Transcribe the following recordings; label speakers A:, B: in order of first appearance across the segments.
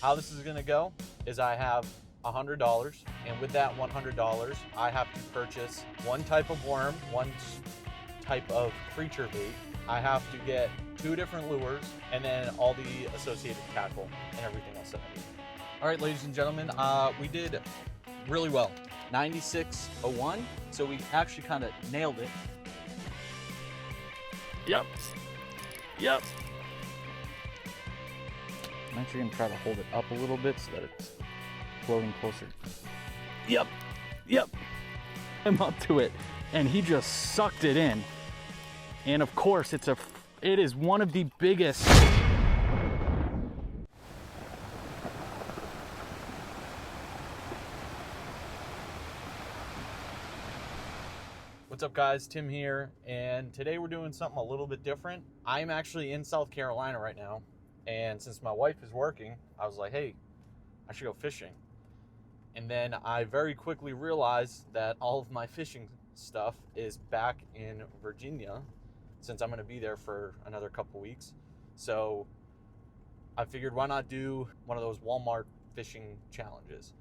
A: How this is gonna go is I have $100, and with that $100, I have to purchase one type of worm, one type of creature bait. I have to get 2 different lures, and then all the associated tackle and everything else that I need. All right, ladies and gentlemen, we did really well. 96.01, so we actually kind of nailed it.
B: Yep.
A: I'm actually gonna try to hold it up a little bit so that it's floating closer.
B: Yep. I'm up to it, and he just sucked it in. And of course, it is one of the biggest.
A: What's up, guys? Tim here, and today we're doing something a little bit different. I'm actually in South Carolina right now, and since my wife is working, I was like, hey, I should go fishing. And then I very quickly realized that all of my fishing stuff is back in Virginia, since I'm going to be there for another couple weeks. So I figured, why not do one of those Walmart fishing challenges?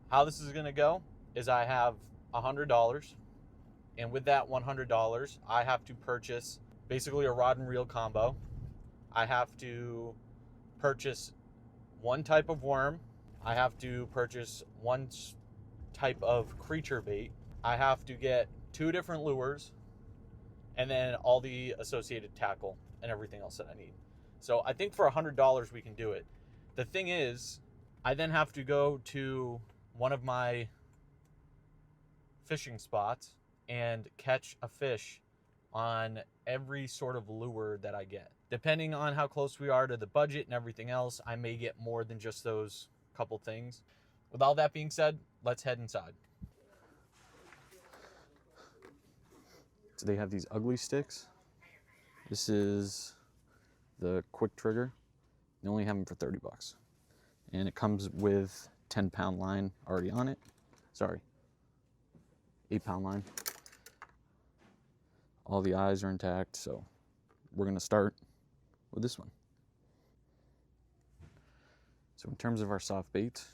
A: How this is going to go is I have $100, and with that $100, I have to purchase basically a rod and reel combo. I have to purchase one type of worm. I have to purchase one type of creature bait. I have to get 2 different lures, and then all the associated tackle and everything else that I need. So I think for $100 we can do it. The thing is, I then have to go to one of my fishing spots and catch a fish on every sort of lure that I get. Depending on how close we are to the budget and everything else, I may get more than just those couple things. With all that being said, let's head inside. So they have these ugly sticks. This is the quick trigger. They only have them for $30. And it comes with 10-pound line already on it. Sorry, 8-pound line. All the eyes are intact, so we're gonna start with this one. So in terms of our soft baits,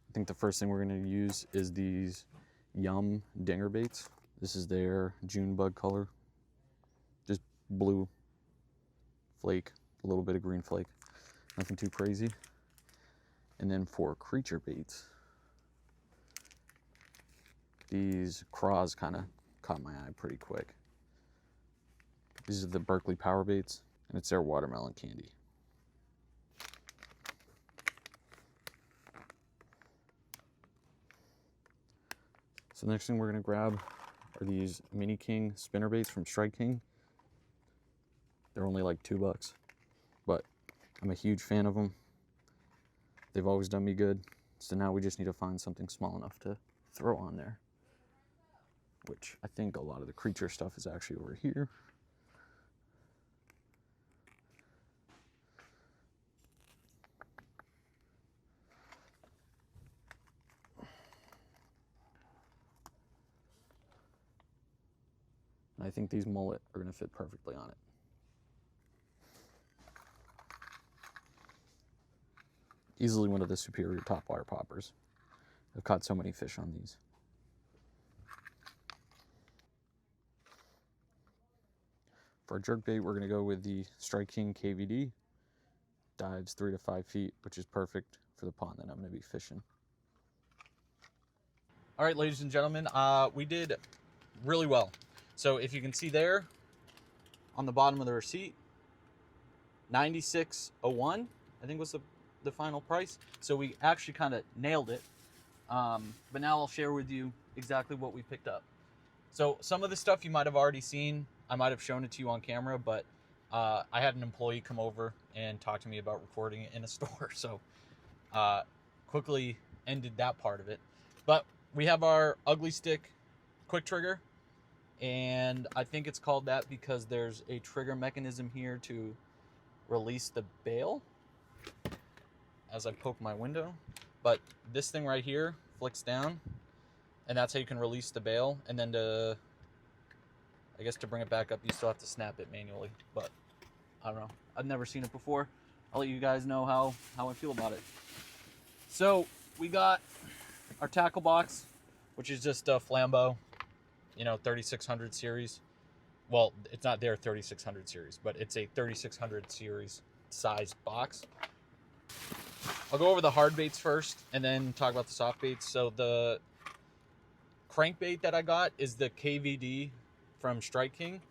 A: I think the first thing we're gonna use is these Yum dinger baits. This is their June bug color. Just blue flake, a little bit of green flake. Nothing too crazy. And then for creature baits, these craws kind of caught my eye pretty quick. These are the Berkeley Power Baits, and it's their watermelon candy. So the next thing we're gonna grab are these Mini King spinner baits from Strike King. They're only like $2, but I'm a huge fan of them. They've always done me good. So now we just need to find something small enough to throw on there, which I think a lot of the creature stuff is actually over here. And I think these mullet are gonna fit perfectly on it. Easily one of the superior topwater poppers. I've caught so many fish on these. For our jerk bait, we're gonna go with the Strike King KVD. Dives 3 to 5 feet, which is perfect for the pond that I'm gonna be fishing. All right, ladies and gentlemen, we did really well. So if you can see there on the bottom of the receipt, $96.01, I think was the final price. So we actually kind of nailed it. But now I'll share with you exactly what we picked up. So some of the stuff you might have already seen. I might have shown it to you on camera, but I had an employee come over and talk to me about recording it in a store. So quickly ended that part of it. But we have our ugly stick quick trigger. And I think it's called that because there's a trigger mechanism here to release the bail as I poke my window. But this thing right here flicks down, and that's how you can release the bail. And then I guess to bring it back up, you still have to snap it manually. But I don't know. I've never seen it before. I'll let you guys know how I feel about it. So we got our tackle box, which is just a Flambeau, 3600 series. Well, it's not their 3600 series, but it's a 3600 series size box. I'll go over the hard baits first and then talk about the soft baits. So the crankbait that I got is the KVD from Strike King,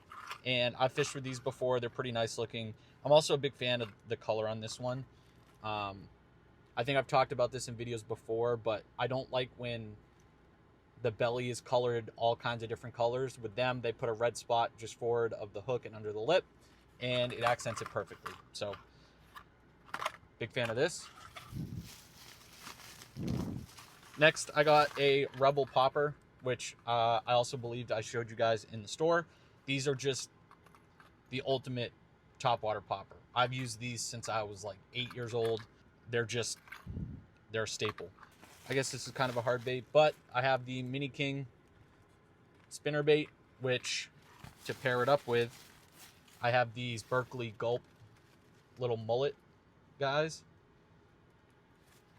A: and I've fished with these before. They're pretty nice looking. I'm also a big fan of the color on this one. I think I've talked about this in videos before, but I don't like when the belly is colored all kinds of different colors. With them, they put a red spot just forward of the hook and under the lip, and it accents it perfectly. So, big fan of this. Next, I got a Rebel popper, which I also believed I showed you guys in the store. These are just the ultimate topwater popper. I've used these since I was like 8 years old. They're a staple. I guess this is kind of a hard bait, but I have the Mini King spinner bait, which to pair it up with, I have these Berkeley Gulp little mullet guys.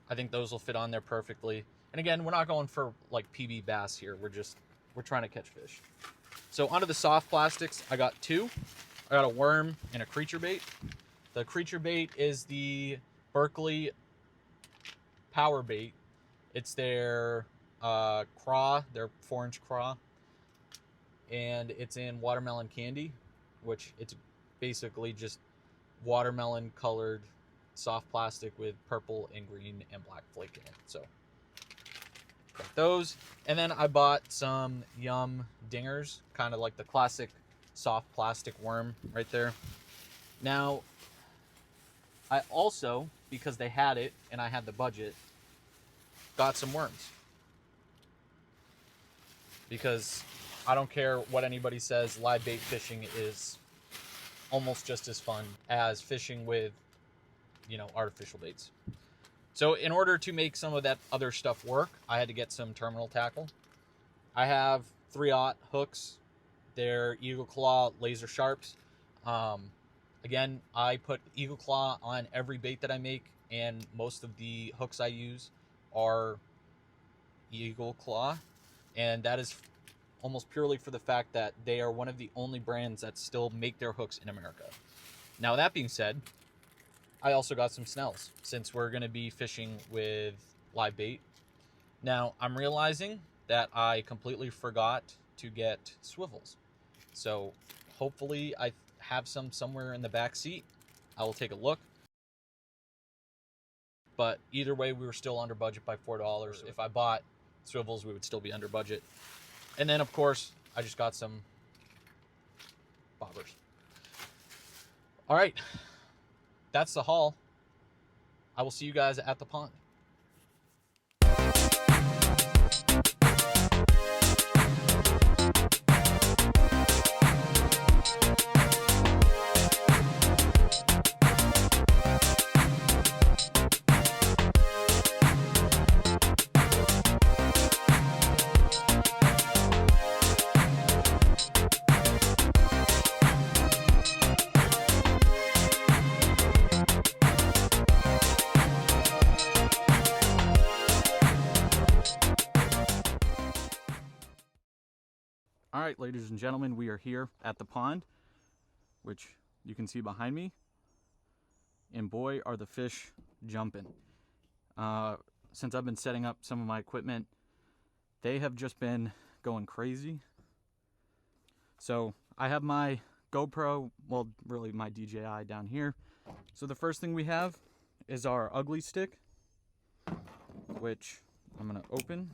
A: I think those will fit on there perfectly. And again, we're not going for like PB bass here. We're trying to catch fish. So onto the soft plastics, I got two. I got a worm and a creature bait. The creature bait is the Berkeley Power Bait. It's their craw, their 4-inch craw. And it's in watermelon candy, which it's basically just watermelon colored soft plastic with purple and green and black flake in it. So got those. And then I bought some Yum dingers, kind of like the classic soft plastic worm right there. Now, I also, because they had it and I had the budget, got some worms. Because I don't care what anybody says, live bait fishing is almost just as fun as fishing with, artificial baits. So in order to make some of that other stuff work, I had to get some terminal tackle. I have 3/0 hooks. They're Eagle Claw laser sharps. Again, I put Eagle Claw on every bait that I make, and most of the hooks I use are Eagle Claw, and that is almost purely for the fact that they are one of the only brands that still make their hooks in America. Now, that being said, I also got some Snells, since we're going to be fishing with live bait. Now, I'm realizing that I completely forgot to get swivels. So, hopefully I have some somewhere in the back seat. I will take a look. But either way, we were still under budget by $4. If I bought swivels, we would still be under budget. And then, of course, I just got some bobbers. All right. That's the haul. I will see you guys at the pond. All right, ladies and gentlemen, we are here at the pond, which you can see behind me. And boy, are the fish jumping. Since I've been setting up some of my equipment, they have just been going crazy. So I have my GoPro, well, really my DJI down here. So the first thing we have is our ugly stick, which I'm gonna open.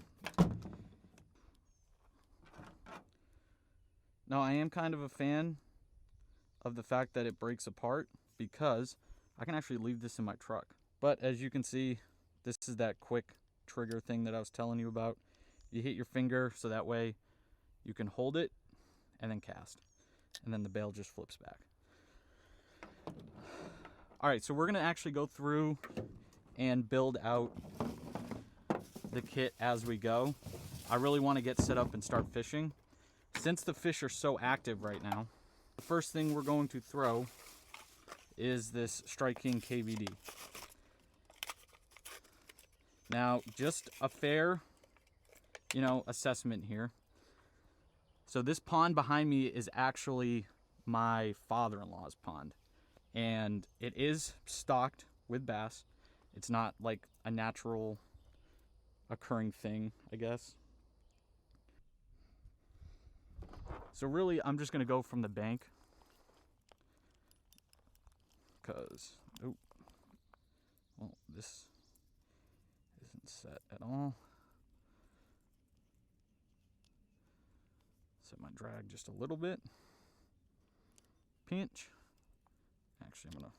A: Now, I am kind of a fan of the fact that it breaks apart because I can actually leave this in my truck. But as you can see, this is that quick trigger thing that I was telling you about. You hit your finger so that way you can hold it and then cast. And then the bail just flips back. All right, so we're going to actually go through and build out the kit as we go. I really want to get set up and start fishing. Since the fish are so active right now, the first thing we're going to throw is this Strike King KVD.
B: Now, just a fair, assessment here. So this pond behind me is actually my father-in-law's pond. And it is stocked with bass. It's not like a natural occurring thing, I guess. So really, I'm just gonna go from the bank. Because, this isn't set at all. Set my drag just a little bit. Pinch. Actually, I'm gonna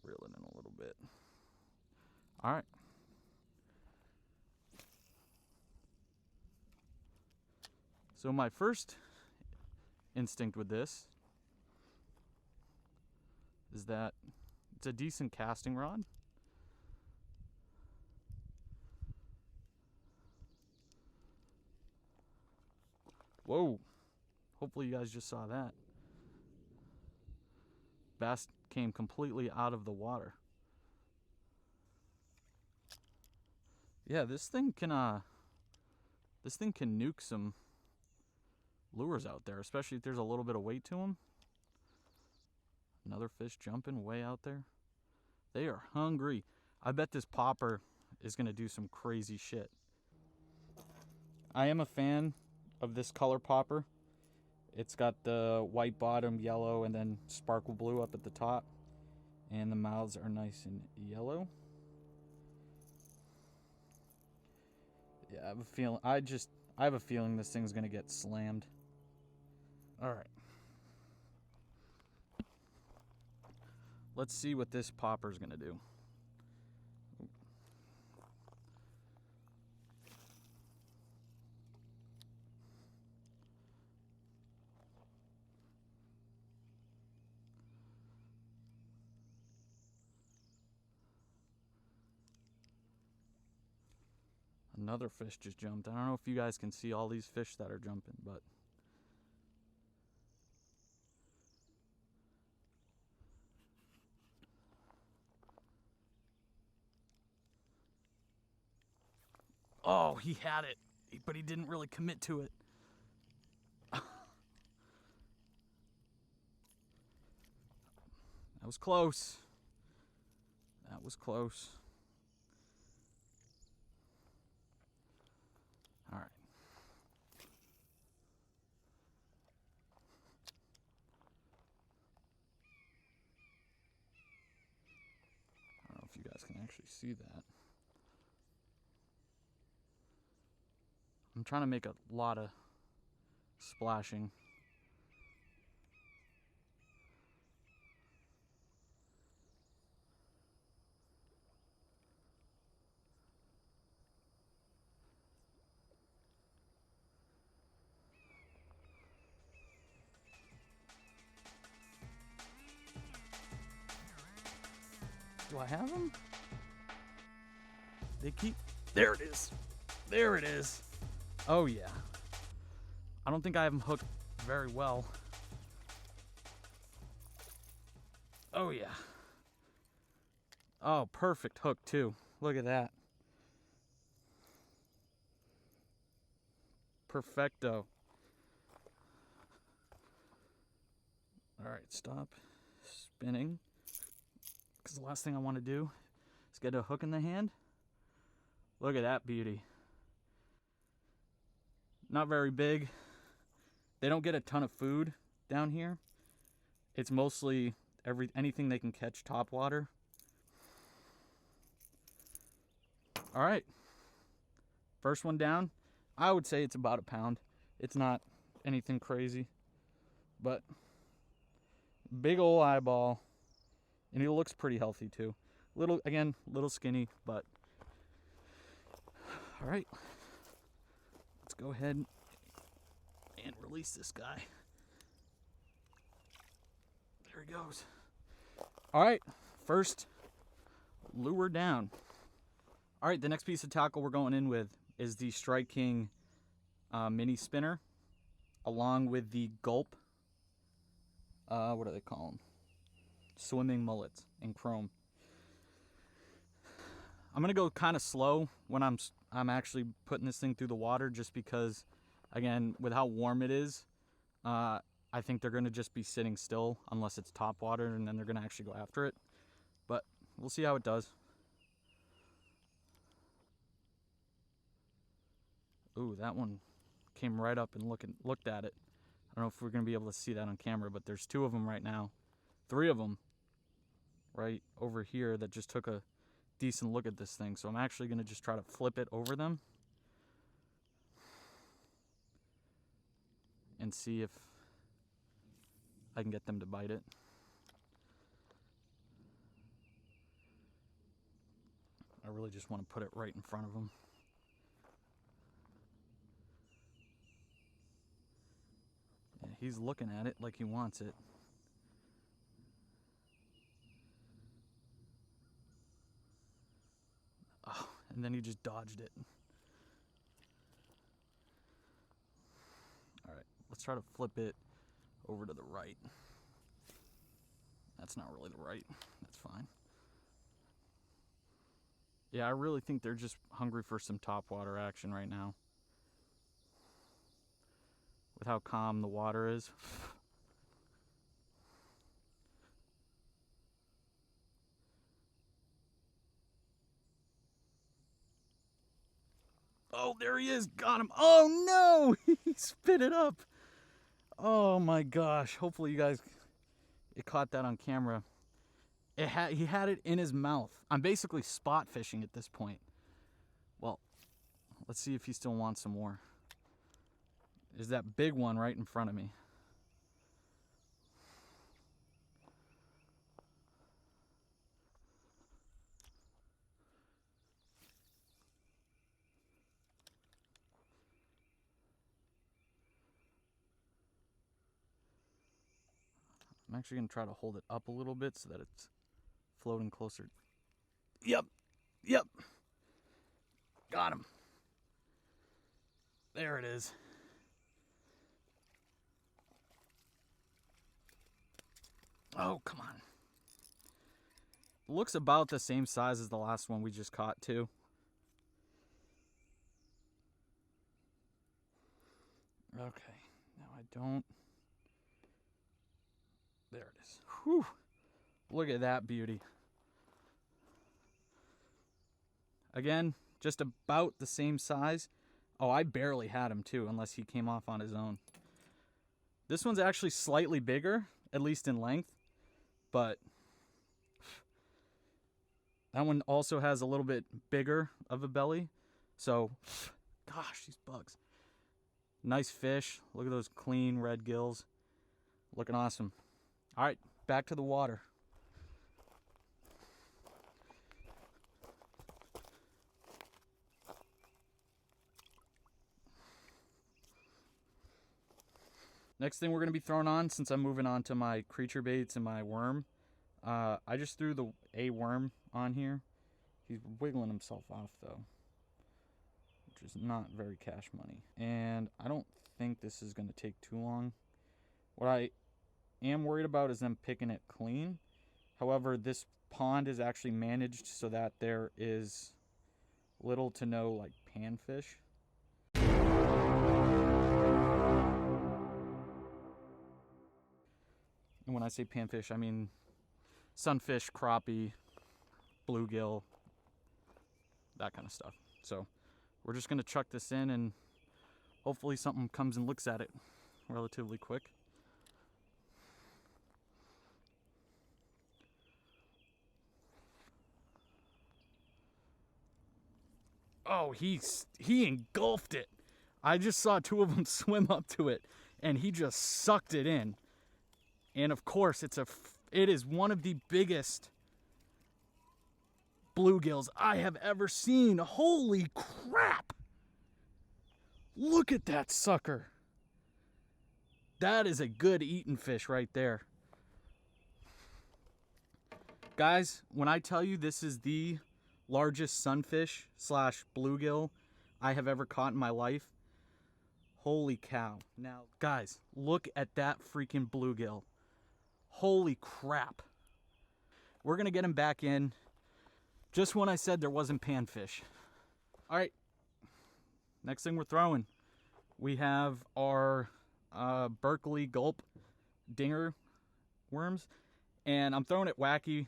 B: reel it in a little bit. All right. So my first instinct with this is that it's a decent casting rod. Whoa. Hopefully you guys just saw that. Bass came completely out of the water. Yeah, this thing can nuke some lures out there, especially if there's a little bit of weight to them. Another fish jumping way out there. They are hungry. I bet this popper is gonna do some crazy shit. I am a fan of this color popper. It's got the white bottom, yellow, and then sparkle blue up at the top. And the mouths are nice and yellow. Yeah, I have a feeling I have a feeling this thing's gonna get slammed. Alright. Let's see what this popper's gonna do. Another fish just jumped. I don't know if you guys can see all these fish that are jumping, but oh, he had it, but he didn't really commit to it. That was close. That was close. All right. I don't know if you guys can actually see that. I'm trying to make a lot of splashing. Do I have them? They keep... There it is. There it is. Oh, yeah. I don't think I have them hooked very well. Oh, yeah. Oh, perfect hook, too. Look at that. Perfecto. All right, stop spinning. Because the last thing I want to do is get a hook in the hand. Look at that beauty. Not very big. They don't get a ton of food down here. It's mostly anything they can catch topwater. All right. First one down. I would say it's about a pound. It's not anything crazy, but big ol' eyeball, and he looks pretty healthy too. Little skinny, but all right. Let's go ahead and release this guy. There he goes. All right, first lure down. All right, the next piece of tackle we're going in with is the Strike King mini spinner, along with the Gulp, what do they call them? Swimming mullets in chrome. I'm gonna go kind of slow when I'm actually putting this thing through the water, just because, again, with how warm it is, I think they're gonna just be sitting still unless it's top water, and then they're gonna actually go after it. But we'll see how it does. Ooh, that one came right up and looked at it. I don't know if we're gonna be able to see that on camera, but there's 2 of them right now. 3 of them right over here that just took a decent look at this thing. So I'm actually gonna just try to flip it over them and see if I can get them to bite it. I really just want to put it right in front of them. Yeah, he's looking at it like he wants it. Oh, and then he just dodged it. All right, let's try to flip it over to the right. That's not really the right. That's fine. Yeah, I really think they're just hungry for some topwater action right now. With how calm the water is. Oh, there he is. Got him. Oh, no. He spit it up. Oh, my gosh. Hopefully you guys caught that on camera. He had it in his mouth. I'm basically spot fishing at this point. Well, let's see if he still wants some more. There's that big one right in front of me. I'm actually going to try to hold it up a little bit so that it's floating closer. Yep. Got him. There it is. Oh, come on. Looks about the same size as the last one we just caught, too. Okay. Now I don't... There it is. Whew. Look at that beauty. Again, just about the same size. Oh, I barely had him too, unless he came off on his own. This one's actually slightly bigger, at least in length, but that one also has a little bit bigger of a belly. So, gosh, these bugs. Nice fish. Look at those clean red gills. Looking awesome. All right, back to the water. Next thing we're going to be throwing on, since I'm moving on to my creature baits and my worm, I just threw a worm on here. He's wiggling himself off though, which is not very cash money. And I don't think this is going to take too long. What I am worried about is them picking it clean. However, this pond is actually managed so that there is little to no like panfish. And when I say panfish, I mean sunfish, crappie, bluegill, that kind of stuff. So we're just going to chuck this in and hopefully something comes and looks at it relatively quick. Oh, he engulfed it. I just saw 2 of them swim up to it and he just sucked it in. And of course, it is one of the biggest bluegills I have ever seen. Holy crap! Look at that sucker. That is a good eating fish right there. Guys, when I tell you this is the largest sunfish / bluegill I have ever caught in my life, holy cow. Now, guys, look at that freaking bluegill. Holy crap. We're going to get him back in. Just when I said there wasn't panfish. All right, next thing we're throwing, we have our Berkeley Gulp dinger worms, and I'm throwing it wacky,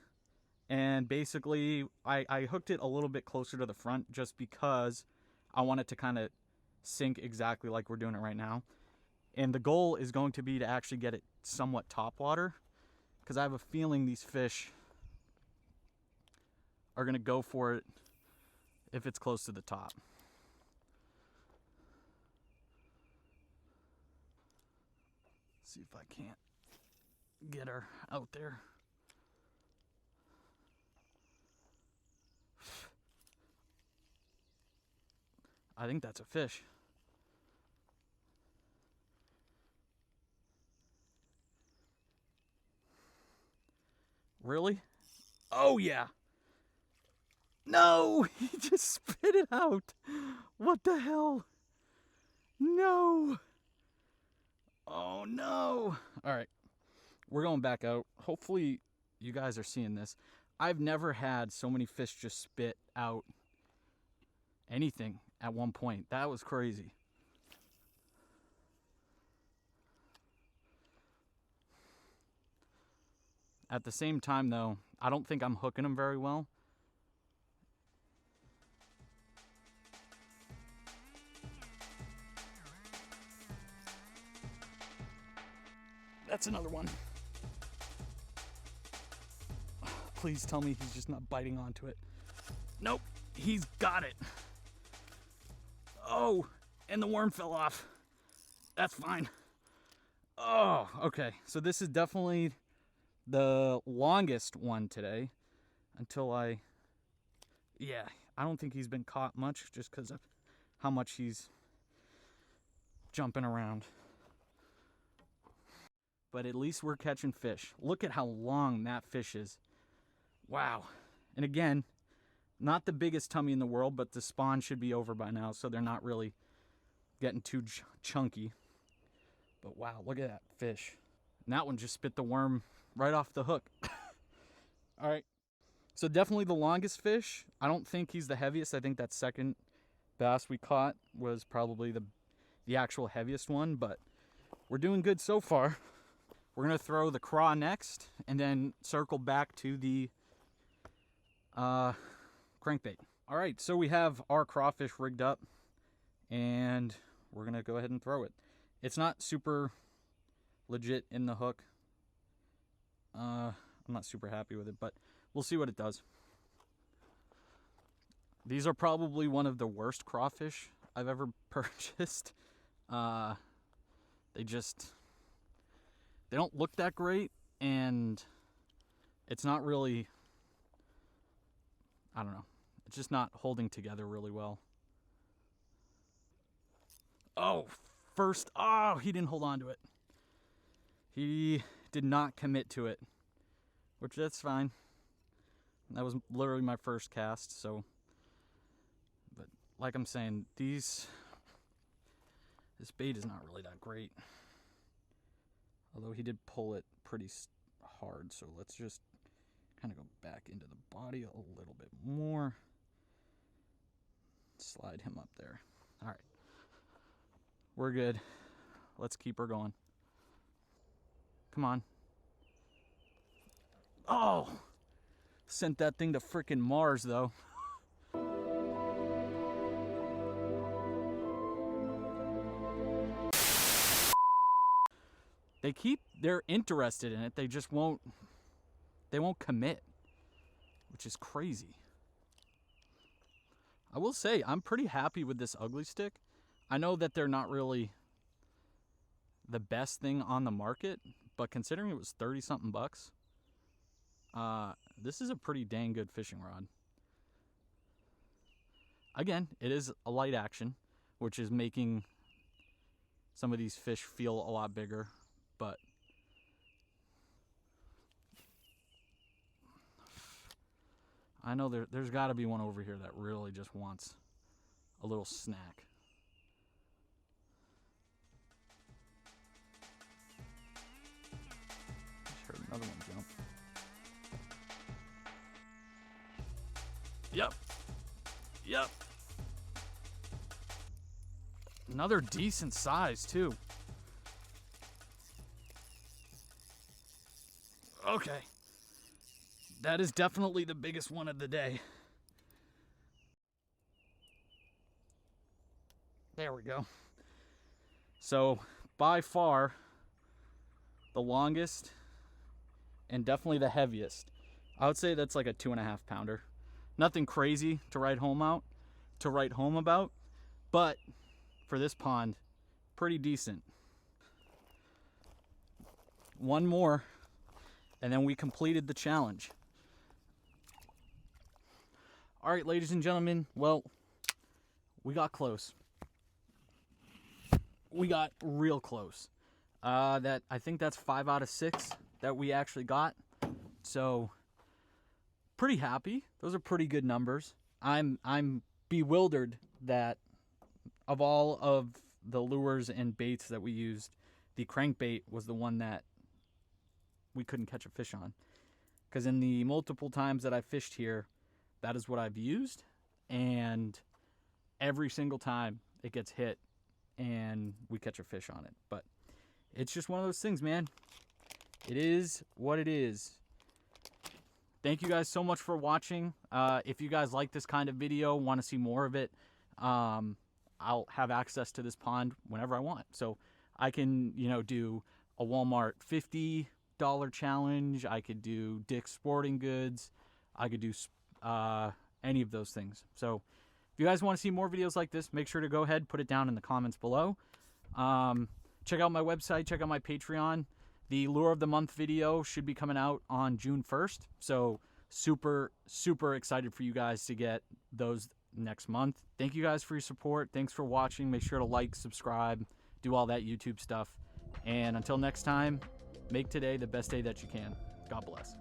B: and basically I hooked it a little bit closer to the front just because I want it to kind of sink exactly like we're doing it right now. And the goal is going to be to actually get it somewhat topwater, because I have a feeling these fish are going to go for it if it's close to the top. See if I can't get her out there. I think that's a fish. Really? Oh yeah. No, he just spit it out. What the hell? No. Oh no. All right, we're going back out. Hopefully you guys are seeing this. I've never had so many fish just spit out anything at one point. That was crazy. At the same time though, I don't think I'm hooking them very well. That's another one. Please tell me he's just not biting onto it. Nope, he's got it. Oh, and the worm fell off. That's fine. Oh, okay. So this is definitely the longest one today until yeah, I don't think he's been caught much just because of how much he's jumping around. But at least we're catching fish. Look at how long that fish is. Wow. And again, not the biggest tummy in the world, but the spawn should be over by now, so they're not really getting too chunky. But wow, look at that fish. And that one just spit the worm right off the hook. All right. So definitely the longest fish. I don't think he's the heaviest. I think that second bass we caught was probably the actual heaviest one, but we're doing good so far. We're gonna throw the craw next and then circle back to the crankbait. All right, so we have our crawfish rigged up and we're gonna go ahead and throw it. It's not super legit in the hook. I'm not super happy with it, but we'll see what it does. These are probably one of the worst crawfish I've ever purchased. They don't look that great, and it's not really, I don't know, it's just not holding together really well. Oh, he didn't hold on to it. He did not commit to it, which that's fine. That was literally my first cast, so, but like I'm saying, this bait is not really that great. Although he did pull it pretty hard, so let's just kind of go back into the body a little bit more. Slide him up there. All right. We're good. Let's keep her going. Come on. Oh! Sent that thing to frickin' Mars, though. They're interested in it, they just won't commit, which is crazy. I will say, I'm pretty happy with this ugly stick. I know that they're not really the best thing on the market, but considering it was 30-something bucks, this is a pretty dang good fishing rod. Again, it is a light action, which is making some of these fish feel a lot bigger, but I know there's got to be one over here that really just wants a little snack. Just heard another one jump. Yep. Yep. Another decent size, too. Okay. That is definitely the biggest one of the day. There we go. So, by far, the longest and definitely the heaviest. I would say that's like a 2.5 pounder. Nothing crazy to write home about, but for this pond, pretty decent. One more, and then we completed the challenge. All right, ladies and gentlemen, well, we got close. We got real close. I think that's 5 out of 6 that we actually got. So pretty happy. Those are pretty good numbers. I'm bewildered that of all of the lures and baits that we used, the crankbait was the one that we couldn't catch a fish on. Because in the multiple times that I fished here, that is what I've used, and every single time it gets hit and we catch a fish on it. But it's just one of those things, man. It is what it is. Thank you guys so much for watching. If you guys like this kind of video, want to see more of it, I'll have access to this pond whenever I want. So I can, do a Walmart $50 challenge. I could do Dick's Sporting Goods. I could do any of those things. So if you guys want to see more videos like this, make sure to go ahead, put it down in the comments below. Check out my website, check out my Patreon. The Lure of the Month video should be coming out on June 1st. So super, super excited for you guys to get those next month. Thank you guys for your support. Thanks for watching. Make sure to like, subscribe, do all that YouTube stuff. And until next time, make today the best day that you can. God bless.